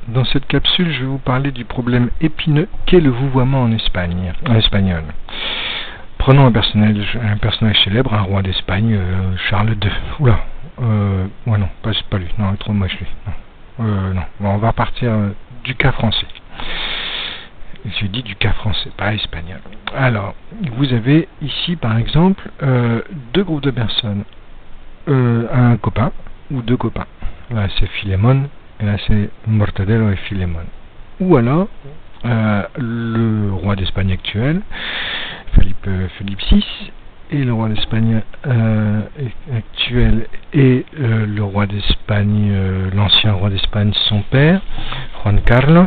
Dans cette capsule, je vais vous parler du problème épineux qu'est le vouvoiement en espagnol. Prenons un personnage célèbre, un roi d'Espagne, Charles II. Oula, ouais non, pas lui, non, trop moche lui. Non, on va partir du cas français. Je dis du cas français, pas espagnol. Alors, vous avez ici par exemple deux groupes de personnes, un copain ou deux copains. Là c'est Philémon et là c'est Mortadelo et Philémon. Ou alors le roi d'Espagne actuel, Philippe VI, et le roi d'Espagne actuel et le roi d'Espagne, l'ancien roi d'Espagne, son père, Juan Carlos.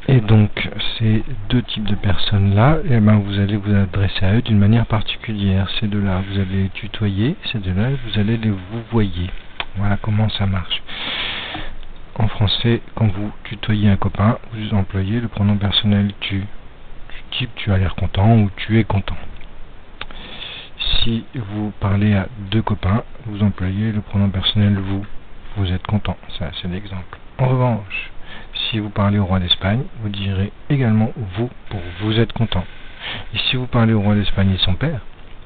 Et donc ces deux types de personnes-là, eh ben, vous allez vous adresser à eux d'une manière particulière. Ces deux-là, vous allez les tutoyer, ces deux-là, vous allez les vouvoyer. Voilà comment ça marche. En français, quand vous tutoyez un copain, vous employez le pronom personnel tu. Du type tu as l'air content ou tu es content. Si vous parlez à deux copains, vous employez le pronom personnel vous. Vous êtes content. Ça, c'est l'exemple. En revanche, si vous parlez au roi d'Espagne, vous direz également vous pour vous êtes content. Et si vous parlez au roi d'Espagne et son père,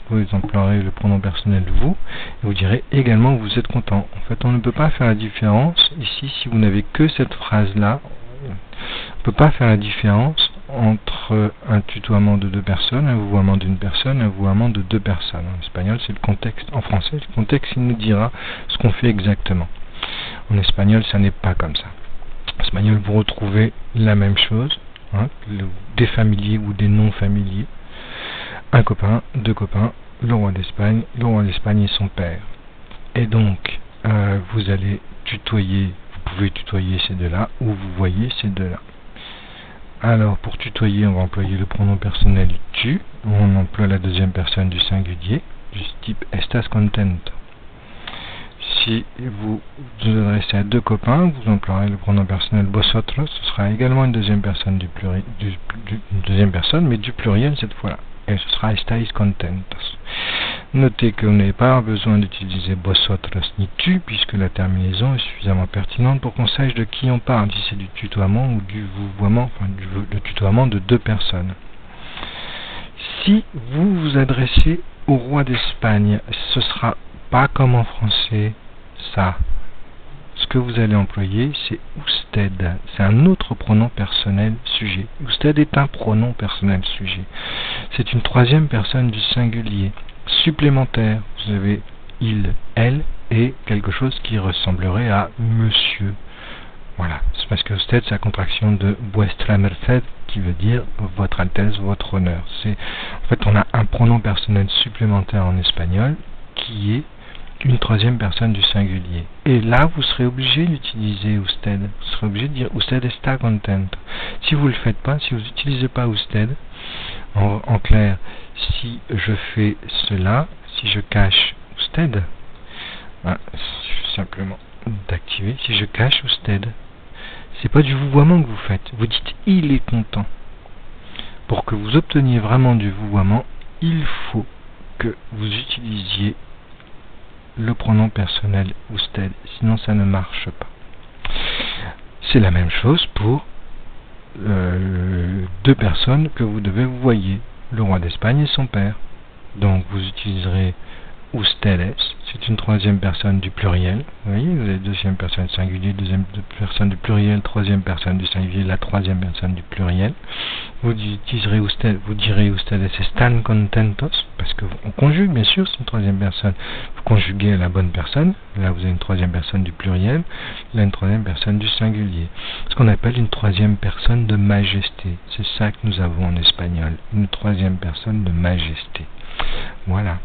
vous emploierez le pronom personnel vous et vous direz également vous êtes content. En fait, on ne peut pas faire la différence ici si vous n'avez que cette phrase-là. On ne peut pas faire la différence entre un tutoiement de deux personnes, un vouvoiement d'une personne, un vouvoiement de deux personnes. En espagnol, c'est le contexte. En français, le contexte, il nous dira ce qu'on fait exactement. En espagnol, ça n'est pas comme ça. En espagnol, vous retrouvez la même chose, des familiers ou des non-familiers. Un copain, deux copains, le roi d'Espagne et son père. Et donc, vous allez tutoyer, vous pouvez tutoyer ces deux-là, ou vous voyez ces deux-là. Alors, pour tutoyer, on va employer le pronom personnel tu, on emploie la deuxième personne du singulier, du type estás contento. Si vous vous adressez à deux copains, vous emploierez le pronom personnel vosotros, ce sera également une deuxième personne deuxième personne, mais du pluriel cette fois-là. Et ce sera estáis contentos. Notez que vous n'avez pas besoin d'utiliser vosotros ni tu, puisque la terminaison est suffisamment pertinente pour qu'on sache de qui on parle, si c'est du tutoiement ou du vouvoiement, enfin le tutoiement de deux personnes. Si vous vous adressez au roi d'Espagne, ce sera pas comme en français, ça. Ce que vous allez employer, c'est usted. C'est un autre pronom personnel sujet. Usted est un pronom personnel sujet. C'est une troisième personne du singulier supplémentaire. Vous avez il, elle et quelque chose qui ressemblerait à monsieur. Voilà. C'est parce que usted, c'est la contraction de vuestra merced, qui veut dire votre altesse, votre honneur. En fait, on a un pronom personnel supplémentaire en espagnol qui est une troisième personne du singulier. Et là, vous serez obligé d'utiliser usted. Vous serez obligé de dire usted está contento. Si vous ne le faites pas, si vous n'utilisez pas usted, en clair, si je fais cela, si je cache usted, simplement d'activer, si je cache usted, c'est pas du vouvoiement que vous faites. Vous dites il est content. Pour que vous obteniez vraiment du vouvoiement, il faut que vous utilisiez le pronom personnel usted, sinon ça ne marche pas. C'est la même chose pour deux personnes que vous devez vouvoyer, le roi d'Espagne et son père. Donc vous utiliserez ustedes, c'est une troisième personne du pluriel. Vous voyez, vous avez deuxième personne singulier, deuxième personne du pluriel, troisième personne du singulier, la troisième personne du pluriel. Vous utiliserez usted, vous direz ustedes están contentos, parce que on conjugue, bien sûr, c'est une troisième personne. Vous conjuguez la bonne personne, là vous avez une troisième personne du pluriel, là une troisième personne du singulier. Ce qu'on appelle une troisième personne de majesté. C'est ça que nous avons en espagnol, une troisième personne de majesté. Voilà.